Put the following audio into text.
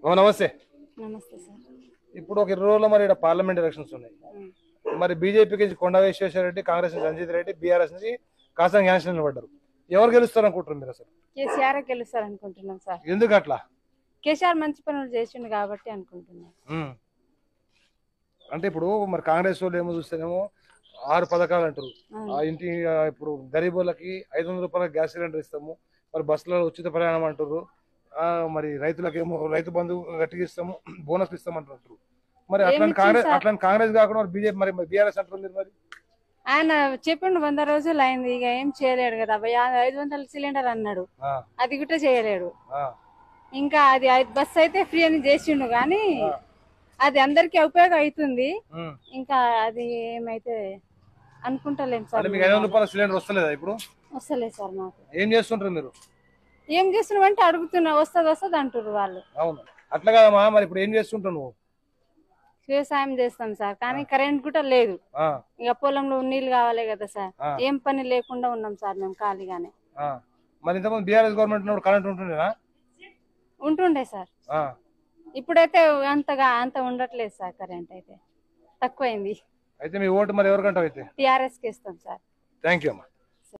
నమస్తే. నమస్తే సార్. ఇప్పుడు ఒక 20 రోజుల్లో మరి ఇక్కడ పార్లమెంట్ ఎలక్షన్స్ ఉన్నాయి. మరి బీజేపీకి కొండ విశ్వేశ్వర రెడ్డి, కాంగ్రెస్ నుంచి రంజిత్ రెడ్డి, బీఆర్ఎస్ నుంచి కాసం జ్ఞానేశ్వర్ నిలబడ్డారు. ఎవరు గెలుస్తారు అనుకుంటున్నారు మీరు అసలు? కేసీఆర్ గెలుస్తారు అనుకుంటున్నాం సార్. ఎందుకు అట్లా? కేసీఆర్ మంచి పనులు చేసిండు కాబట్టి అనుకుంటున్నాం. అంటే ఇప్పుడు మరి కాంగ్రెస్ వాళ్ళు ఏమో చూస్తేనేమో 6 పథకాలు అంటారు. ఆ ఇంటి ఇప్పుడు గరీబులకి 500 రూపాయల గ్యాస్ సిలిండర్ ఇస్తాము, మరి బస్సులో ఉచిత ప్రయాణం అంటారు, మరి రైతులకేమో రైతు బంధు గట్టిగా ఇస్తాము, బోనస్ ఇస్తామంటారు. మరి అట్లాంటి కాంగ్రెస్ కాకుండా బీజేపీ మరి బీఆర్ఎస్ అంటారు మీరు. మరి ఆయన చెప్పిండు 100 రోజులు అయింది, ఇక ఏం చేయలేడు కదా. 500 సిలిండర్ అన్నాడు, అది కూడా చేయలేడు. ఇంకా అది బస్ అయితే ఫ్రీ అని చేసిండు కానీ అది అందరికి ఉపయోగం అవుతుంది. ఇంకా అది ఏమైతే అనుకుంటలేం సార్. 500 రూపాయల సిలిండర్ వస్తలేదా ఇప్పుడు? వస్తలేదు సార్. మాకు ఏం చేస్తుంటారు మీరు? ఏం చేస్తున్నావు అంటే అడుగుతున్నా, వస్తుంది అంటారు వాళ్ళు. అవును, అట్లా కదమ్మా. మరి ఇప్పుడు ఏం చేస్తుంటావు నువ్వు? వ్యవసాయం చేస్తాం సార్, కానీ కరెంట్ కూడా లేదు. ఇక పొలంలో నీళ్లు కావాలి కదా సార్. ఏం పని లేకుండా ఉన్నాం సార్ మేము ఖాళీగానే. మరి ఇంతకుముందు బీఆర్ఎస్ గవర్నమెంట్ కరెంట్ ఉంటుండేనా? ఉంటుండే సార్. ఇప్పుడైతే అంత ఉండట్లేదు సార్. కరెంట్ అయితే తక్కువైంది. అయితే మీ ఓటు మరి ఎవరికంటే అయితే టీఆర్ఎస్ కి ఇస్తాం సార్. థ్యాంక్ యూ అమ్మా.